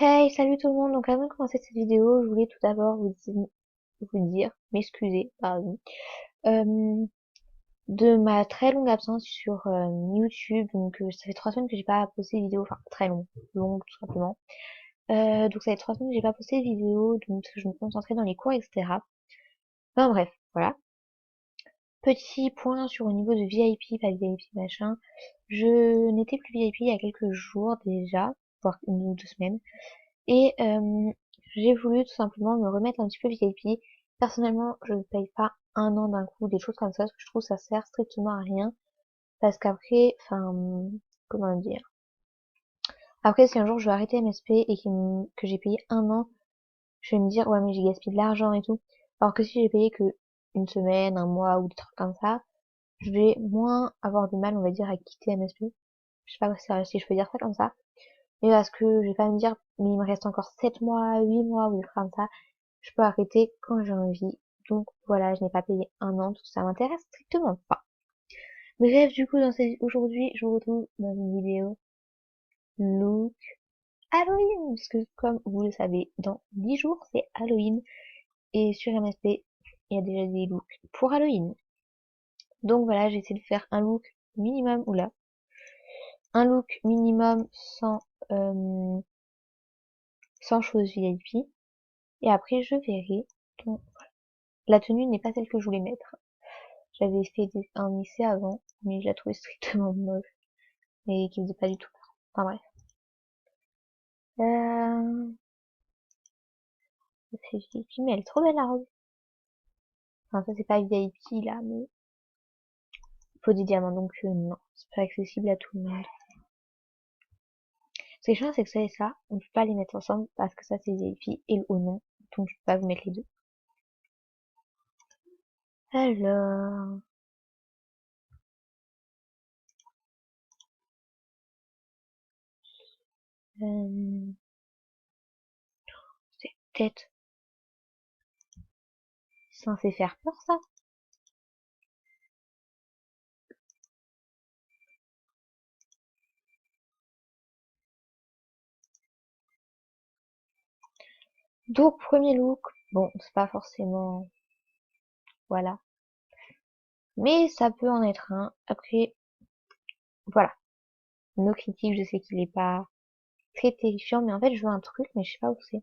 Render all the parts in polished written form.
Hey, salut tout le monde. Donc avant de commencer cette vidéo, je voulais tout d'abord m'excuser, pardon, euh, de ma très longue absence sur YouTube. Donc ça fait 3 semaines que j'ai pas posté de vidéo, enfin très longue tout simplement. Donc ça fait 3 semaines que j'ai pas posté de vidéo, donc je me concentrais dans les cours, etc. Enfin bref, voilà. Petit point sur au niveau de VIP, pas VIP machin. Je n'étais plus VIP il y a quelques jours déjà, voire 1 ou 2 semaines. Et j'ai voulu tout simplement me remettre un petit peu VIP. Personnellement, je ne paye pas un an d'un coup, des choses comme ça, parce que je trouve que ça sert strictement à rien. Parce qu'après, enfin, comment dire. Après, si un jour je veux arrêter MSP et que j'ai payé un an, je vais me dire, ouais, mais j'ai gaspillé de l'argent et tout. Alors que si j'ai payé que une semaine, un mois ou des trucs comme ça, je vais moins avoir de mal, on va dire, à quitter MSP. Je sais pas si je peux dire ça comme ça. Mais parce que je vais pas me dire, mais il me reste encore 7 mois, 8 mois ou des trucs comme ça. Je peux arrêter quand j'ai envie. Donc voilà, je n'ai pas payé un an, tout ça m'intéresse strictement pas. Bref, du coup, aujourd'hui, je vous retrouve dans une vidéo look Halloween, parce que comme vous le savez, dans 10 jours, c'est Halloween. Et sur MSP, il y a déjà des looks pour Halloween. Donc voilà, j'ai essayé de faire un look minimum, oula, un look minimum sans choses VIP. Et après, je verrai. Donc, la tenue n'est pas celle que je voulais mettre. J'avais fait un essai avant, mais je la trouvais strictement moche et qui faisait pas du tout peur. Enfin bref. Euh... C'est VIP, mais elle est trop belle la robe. Enfin ça c'est pas VIP là, mais il faut des diamants donc non, c'est pas accessible à tout le monde. Ce qui est chiant c'est que ça et ça, on peut pas les mettre ensemble parce que ça c'est VIP et le haut non, donc je peux pas vous mettre les deux. Alors, euh... c'est peut-être censé faire peur ça. Donc premier look, bon c'est pas forcément, voilà, mais ça peut en être un. Après, voilà, nos critiques, je sais qu'il est pas très terrifiant, mais en fait je veux un truc, mais je sais pas où c'est.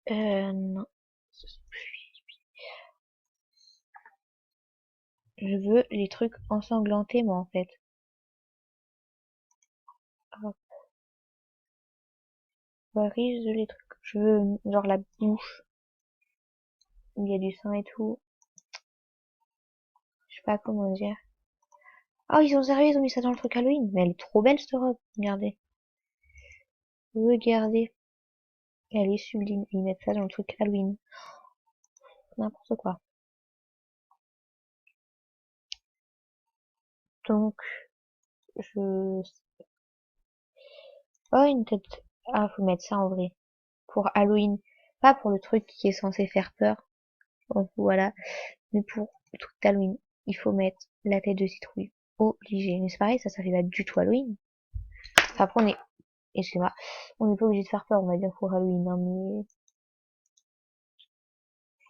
Non. Je veux les trucs ensanglantés, moi, en fait. Hop, riche les trucs. Je veux, genre, la bouche, où il y a du sang et tout. Je sais pas comment dire. Oh, ils sont sérieux, ils ont mis ça dans le truc Halloween. Mais elle est trop belle, cette robe. Regardez. Regardez. Elle est sublime. Ils mettent ça dans le truc Halloween. N'importe quoi. Donc, je... Oh, une tête. Ah, faut mettre ça en vrai. Pour Halloween. Pas pour le truc qui est censé faire peur. Donc, voilà. Mais pour le truc d'Halloween, il faut mettre la tête de citrouille. Obligé. Mais c'est pareil, ça fait pas du tout Halloween. Enfin, après, excusez-moi, on n'est pas obligé de faire peur, on va dire, pour Halloween, hein, mais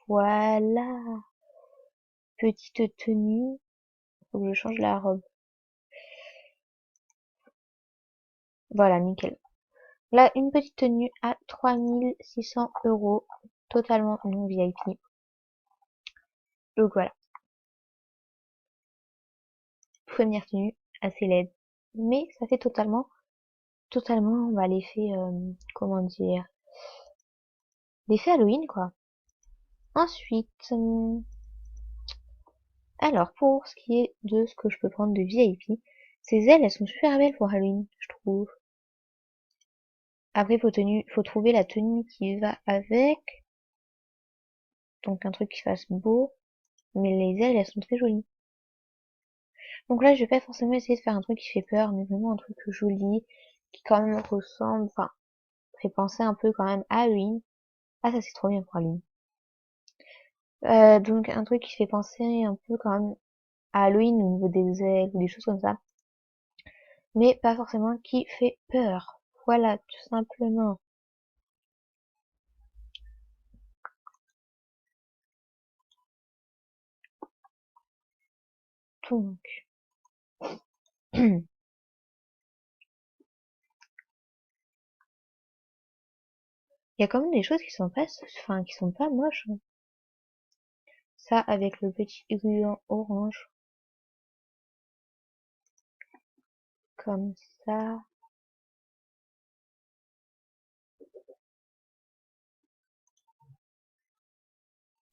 voilà. Petite tenue. Faut que je change la robe. Voilà, nickel. Là, une petite tenue à 3600 €. Totalement non VIP. Donc voilà. Première tenue, assez laide. Mais ça fait totalement, on va l'effet, comment dire, l'effet Halloween, quoi. Ensuite, alors, pour ce qui est de ce que je peux prendre de VIP, ces ailes, elles sont super belles pour Halloween, je trouve. Après, faut trouver la tenue qui va avec. Donc, un truc qui fasse beau. Mais les ailes, elles sont très jolies. Donc là, je vais pas forcément essayer de faire un truc qui fait peur, mais vraiment un truc joli, qui quand même ressemble, enfin, fait penser un peu quand même à Halloween. Ah, ça c'est trop bien pour Halloween. Donc, un truc qui fait penser un peu quand même à Halloween au niveau des ailes ou des choses comme ça. Mais pas forcément qui fait peur. Voilà, tout simplement. Donc, il y a quand même des choses qui sont pas, enfin, qui sont pas moches, hein. Ça, avec le petit ruban orange, comme ça.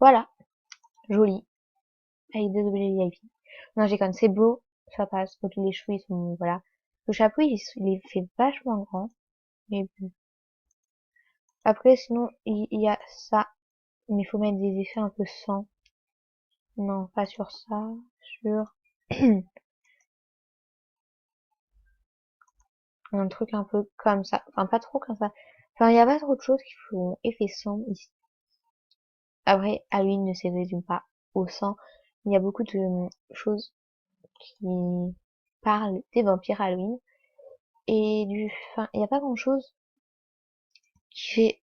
Voilà, joli. Avec deux double VIP. Non, j'ai quand c'est beau, ça passe. Donc, les cheveux, ils sont, voilà. Le chapeau, il fait vachement grand. Mais bon. Après, sinon, il y a ça. Mais il faut mettre des effets un peu sans. Non, pas sur ça. Sur un truc un peu comme ça. Enfin, pas trop comme ça. Enfin, il n'y a pas trop de choses qui font effet sang ici. Après, Halloween ne se résume pas au sang. Il y a beaucoup de choses qui parlent des vampires Halloween. Et enfin, il n'y a pas grand chose qui fait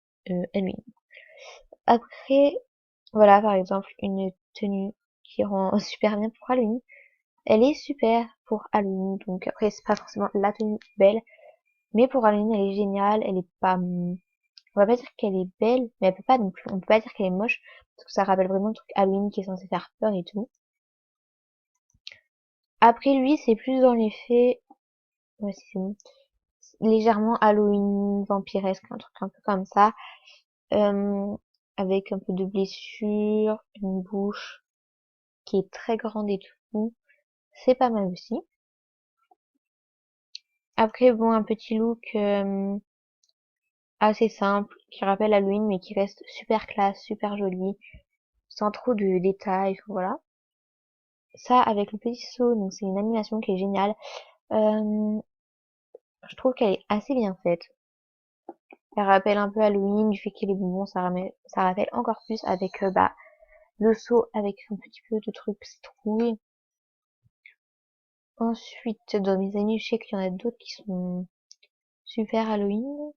Halloween. Après, voilà, par exemple, une tenue qui rend super bien pour Halloween. Elle est super pour Halloween, donc après, c'est pas forcément la tenue belle, mais pour Halloween, elle est géniale, elle est pas, on va pas dire qu'elle est belle, mais elle peut pas non plus, on peut pas dire qu'elle est moche, parce que ça rappelle vraiment le truc Halloween qui est censé faire peur et tout. Après, lui, c'est plus dans les faits, ouais, si c'est bon, légèrement Halloween vampiresque, un truc un peu comme ça, euh, avec un peu de blessure, une bouche qui est très grande et tout. C'est pas mal aussi. Après, bon, un petit look assez simple, qui rappelle Halloween, mais qui reste super classe, super joli, sans trop de détails, voilà. Ça, avec le petit saut, donc c'est une animation qui est géniale. Euh, je trouve qu'elle est assez bien faite. Elle rappelle un peu Halloween, du fait qu'il est bonbon, ça rappelle encore plus avec bah, le saut avec un petit peu de trucs citrouille. Ensuite, dans mes amis, je sais qu'il y en a d'autres qui sont super Halloween.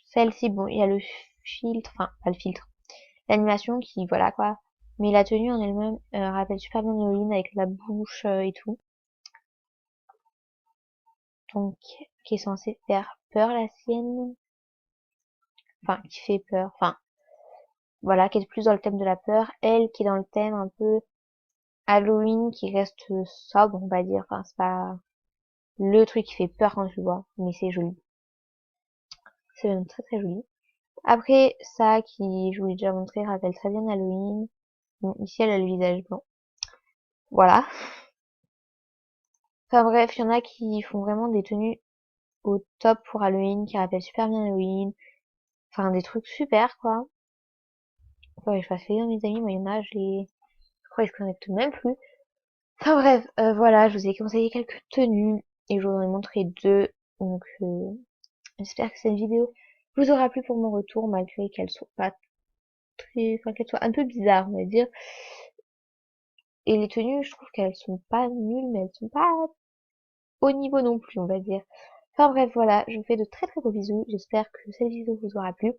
Celle-ci, bon, il y a le filtre, enfin, pas le filtre, l'animation qui, voilà quoi. Mais la tenue en elle-même rappelle super bien Halloween avec la bouche et tout. Donc, qui est censée faire peur la sienne. Enfin, qui fait peur. Enfin, voilà, qui est plus dans le thème de la peur. Elle qui est dans le thème un peu Halloween, qui reste sobre, on va dire. Enfin, c'est pas le truc qui fait peur quand tu le vois, mais c'est joli. C'est même très très joli. Après, ça qui, je vous l'ai déjà montré, rappelle très bien Halloween. Bon, ici, elle a le visage blanc. Voilà. Enfin bref, il y en a qui font vraiment des tenues au top pour Halloween, qui rappellent super bien Halloween. Enfin, des trucs super, quoi. Ouais, je passe les dans mes amis, moi, il y en a, je crois que je connecte même plus. Enfin bref, voilà, je vous ai conseillé quelques tenues, et je vous en ai montré deux. Donc, j'espère que cette vidéo vous aura plu pour mon retour, malgré qu'elle soit pas très, enfin, qu'elle soit un peu bizarre, on va dire. Et les tenues, je trouve qu'elles sont pas nulles, mais elles sont pas au niveau non plus, on va dire. Enfin bref, voilà, je vous fais de très très gros bisous. J'espère que cette vidéo vous aura plu.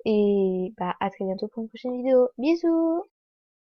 Et bah à très bientôt pour une prochaine vidéo. Bisous!